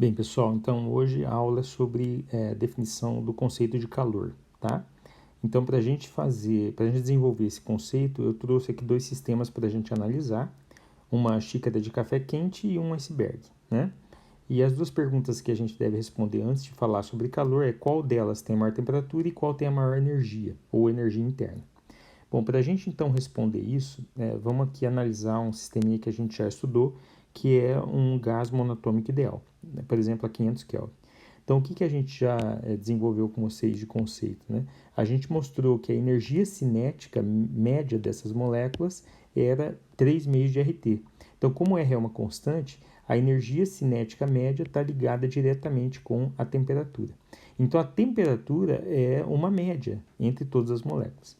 Bem, pessoal, então hoje a aula é sobre definição do conceito de calor, tá? Então, para a gente desenvolver esse conceito, eu trouxe aqui dois sistemas para a gente analisar, uma xícara de café quente e um iceberg, né? E as duas perguntas que a gente deve responder antes de falar sobre calor é qual delas tem a maior temperatura e qual tem a maior energia, ou energia interna. Bom, para a gente então responder isso, vamos aqui analisar um sisteminha que a gente já estudou, que é um gás monatômico ideal, né? Por exemplo, a 500 Kelvin. Então, o que a gente já desenvolveu com vocês de conceito, né? A gente mostrou que a energia cinética média dessas moléculas era 3 meios de RT. Então, como R é uma constante, a energia cinética média está ligada diretamente com a temperatura. Então, a temperatura é uma média entre todas as moléculas.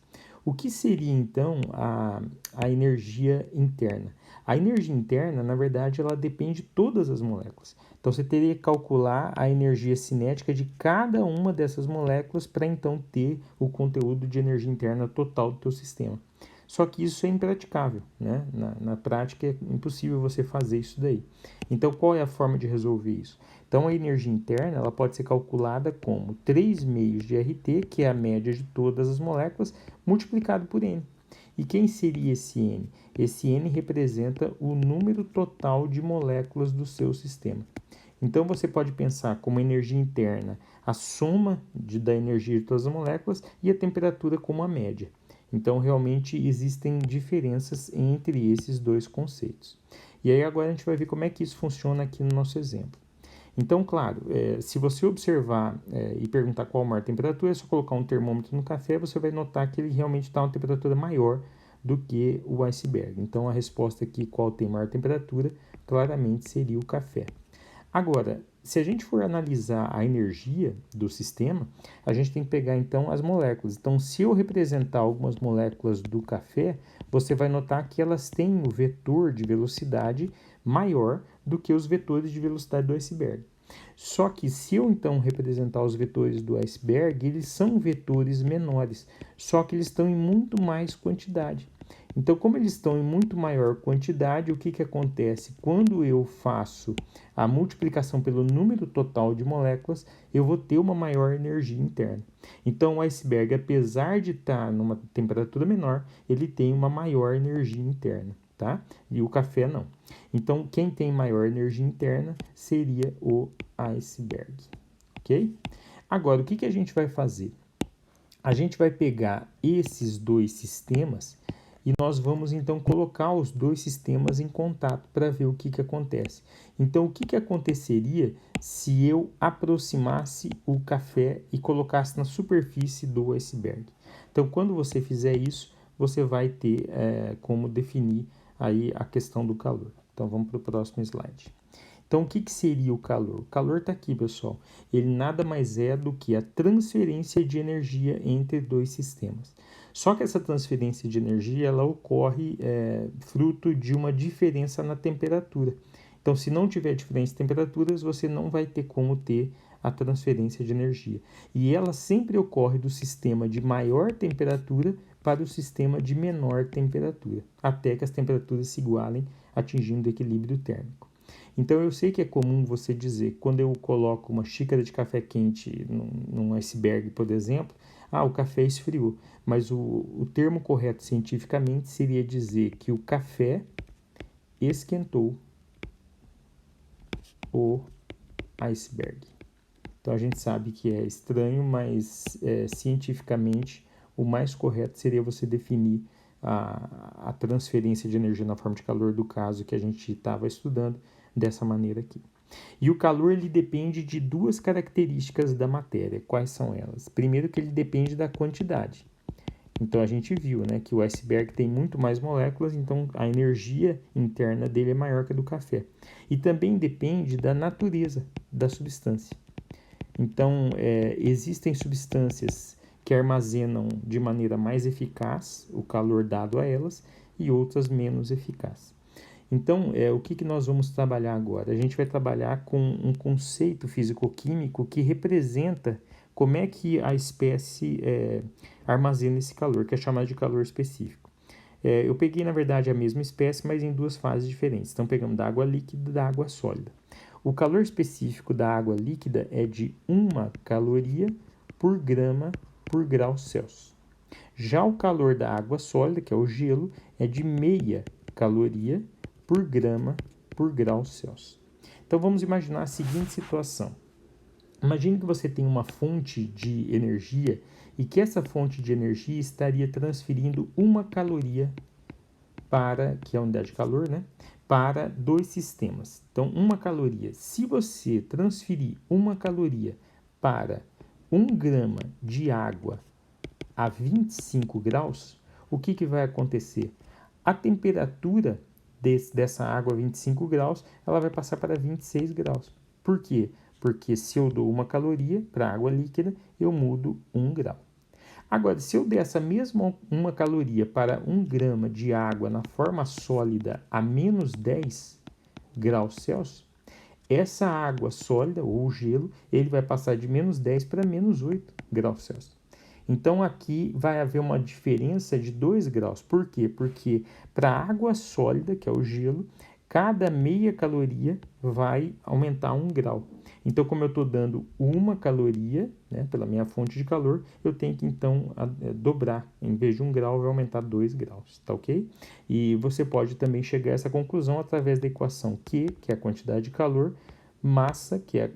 O que seria então a energia interna? A energia interna, na verdade, ela depende de todas as moléculas. Então você teria que calcular a energia cinética de cada uma dessas moléculas para então ter o conteúdo de energia interna total do teu sistema. Só que isso é impraticável, né? Na prática é impossível você fazer isso daí. Então qual é a forma de resolver isso? Então a energia interna ela pode ser calculada como 3 meios de RT, que é a média de todas as moléculas, multiplicado por N. E quem seria esse N? Esse N representa o número total de moléculas do seu sistema. Então você pode pensar como energia interna a soma da energia de todas as moléculas e a temperatura como a média. Então realmente existem diferenças entre esses dois conceitos. E aí agora a gente vai ver como é que isso funciona aqui no nosso exemplo. Então, claro, se você observar e perguntar qual a maior temperatura, é só colocar um termômetro no café, você vai notar que ele realmente está a uma temperatura maior do que o iceberg. Então, a resposta aqui, qual tem maior temperatura, claramente seria o café. Agora, se a gente for analisar a energia do sistema, a gente tem que pegar então as moléculas. Então, se eu representar algumas moléculas do café, você vai notar que elas têm o vetor de velocidade maior do que os vetores de velocidade do iceberg. Só que se eu então representar os vetores do iceberg, eles são vetores menores, só que eles estão em muito mais quantidade. Então, como eles estão em muito maior quantidade, o que acontece? Quando eu faço a multiplicação pelo número total de moléculas, eu vou ter uma maior energia interna. Então, o iceberg, apesar de estar numa temperatura menor, ele tem uma maior energia interna, tá? E o café não. Então, quem tem maior energia interna seria o iceberg, ok? Agora, o que a gente vai fazer? A gente vai pegar esses dois sistemas e nós vamos então colocar os dois sistemas em contato para ver o que acontece. Então, o que aconteceria se eu aproximasse o café e colocasse na superfície do iceberg? Então, quando você fizer isso, você vai ter como definir aí a questão do calor. Então, vamos para o próximo slide. Então, o que seria o calor? O calor está aqui, pessoal. Ele nada mais é do que a transferência de energia entre dois sistemas. Só que essa transferência de energia ela ocorre fruto de uma diferença na temperatura. Então, se não tiver diferença de temperaturas, você não vai ter como ter a transferência de energia. E ela sempre ocorre do sistema de maior temperatura para o sistema de menor temperatura, até que as temperaturas se igualem, atingindo o equilíbrio térmico. Então eu sei que é comum você dizer, quando eu coloco uma xícara de café quente num iceberg, por exemplo, o café esfriou. Mas o termo correto cientificamente seria dizer que o café esquentou o iceberg. Então a gente sabe que é estranho, mas cientificamente o mais correto seria você definir a transferência de energia na forma de calor do caso que a gente estava estudando dessa maneira aqui. E o calor ele depende de duas características da matéria. Quais são elas? Primeiro que ele depende da quantidade. Então a gente viu, né, que o iceberg tem muito mais moléculas, então a energia interna dele é maior que a do café. E também depende da natureza da substância. Então existem substâncias que armazenam de maneira mais eficaz o calor dado a elas e outras menos eficaz. Então, o que nós vamos trabalhar agora? A gente vai trabalhar com um conceito físico-químico que representa como é que a espécie armazena esse calor, que é chamado de calor específico. Eu peguei, na verdade, a mesma espécie, mas em duas fases diferentes. Então, pegamos da água líquida e da água sólida. O calor específico da água líquida é de 1 caloria por grama por grau Celsius. Já o calor da água sólida, que é o gelo, é de 0,5 caloria por grama por grau Celsius. Então vamos imaginar a seguinte situação. Imagine que você tem uma fonte de energia e que essa fonte de energia estaria transferindo 1 caloria para, que é a unidade de calor, né, para dois sistemas. Então, 1 caloria. Se você transferir 1 caloria para 1 grama de água a 25 graus, o que vai acontecer? A temperatura dessa água a 25 graus, ela vai passar para 26 graus. Por quê? Porque se eu dou 1 caloria para água líquida, eu mudo 1 grau. Agora, se eu der essa mesma 1 caloria para 1 grama de água na forma sólida a menos 10 graus Celsius, essa água sólida, ou gelo, ele vai passar de menos 10 para menos 8 graus Celsius. Então, aqui vai haver uma diferença de 2 graus. Por quê? Porque para a água sólida, que é o gelo, cada meia caloria vai aumentar 1 grau. Então, como eu estou dando 1 caloria, né, pela minha fonte de calor, eu tenho que, então, dobrar. Em vez de 1 grau, vai aumentar 2 graus, tá ok? E você pode também chegar a essa conclusão através da equação Q, que é a quantidade de calor, massa, que é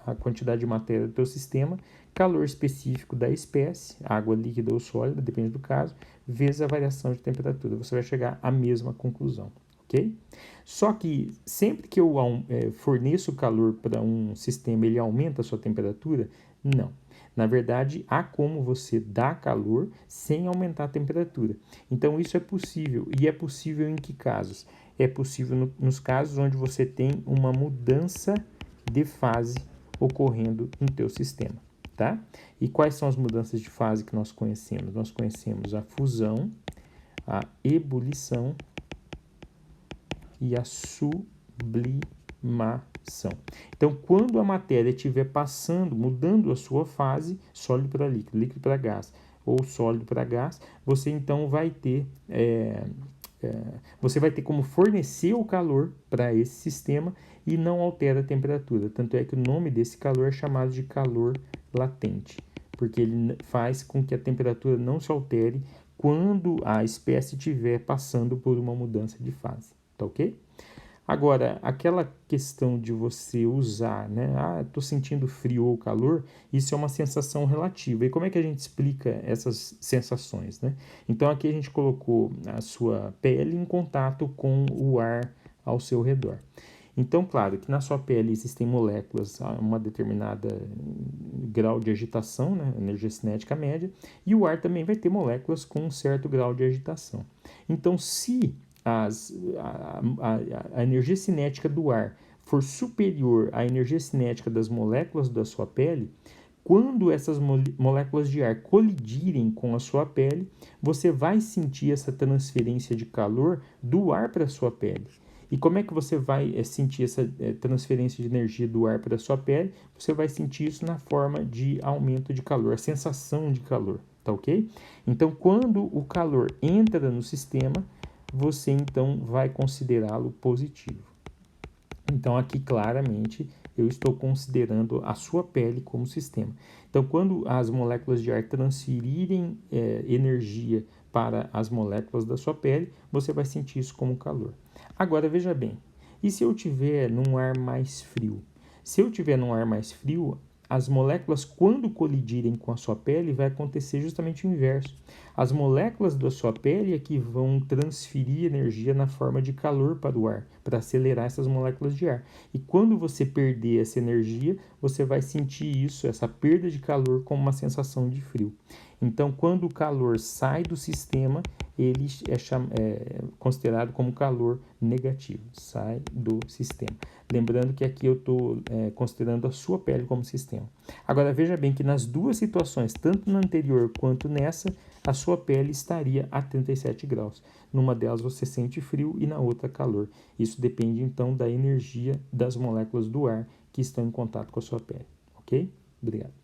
a quantidade de matéria do teu sistema, calor específico da espécie, água líquida ou sólida, depende do caso, vezes a variação de temperatura. Você vai chegar à mesma conclusão, ok? Só que sempre que eu forneço calor para um sistema, ele aumenta a sua temperatura? Não. Na verdade, há como você dar calor sem aumentar a temperatura. Então, isso é possível. E é possível em que casos? É possível nos casos onde você tem uma mudança de fase ocorrendo no teu sistema, tá? E quais são as mudanças de fase que nós conhecemos? Nós conhecemos a fusão, a ebulição e a sublimação. Então, quando a matéria estiver passando, mudando a sua fase, sólido para líquido, líquido para gás, ou sólido para gás, você então vai ter como fornecer o calor para esse sistema e não altera a temperatura. Tanto é que o nome desse calor é chamado de calor latente, porque ele faz com que a temperatura não se altere quando a espécie estiver passando por uma mudança de fase, tá ok? Agora, aquela questão de você usar, né? Estou sentindo frio ou calor, isso é uma sensação relativa. E como é que a gente explica essas sensações, né? Então, aqui a gente colocou a sua pele em contato com o ar ao seu redor. Então, claro que na sua pele existem moléculas a uma determinada grau de agitação, né? Energia cinética média, e o ar também vai ter moléculas com um certo grau de agitação. Então, se a energia cinética do ar for superior à energia cinética das moléculas da sua pele, quando essas moléculas de ar colidirem com a sua pele, você vai sentir essa transferência de calor do ar para a sua pele. E como é que você vai sentir essa transferência de energia do ar para a sua pele? Você vai sentir isso na forma de aumento de calor, a sensação de calor, tá ok? Então, quando o calor entra no sistema, você então vai considerá-lo positivo. Então, aqui claramente eu estou considerando a sua pele como sistema. Então, quando as moléculas de ar transferirem energia para as moléculas da sua pele, você vai sentir isso como calor. Agora, veja bem, e se eu tiver num ar mais frio? Se eu tiver num ar mais frio, as moléculas, quando colidirem com a sua pele, vai acontecer justamente o inverso. As moléculas da sua pele é que vão transferir energia na forma de calor para o ar, para acelerar essas moléculas de ar. E quando você perder essa energia, você vai sentir isso, essa perda de calor, como uma sensação de frio. Então, quando o calor sai do sistema, ele é considerado como calor negativo, sai do sistema. Lembrando que aqui eu estou considerando a sua pele como sistema. Agora, veja bem que nas duas situações, tanto na anterior quanto nessa, a sua pele estaria a 37 graus. Numa delas você sente frio e na outra calor. Isso depende, então, da energia das moléculas do ar que estão em contato com a sua pele. Ok? Obrigado.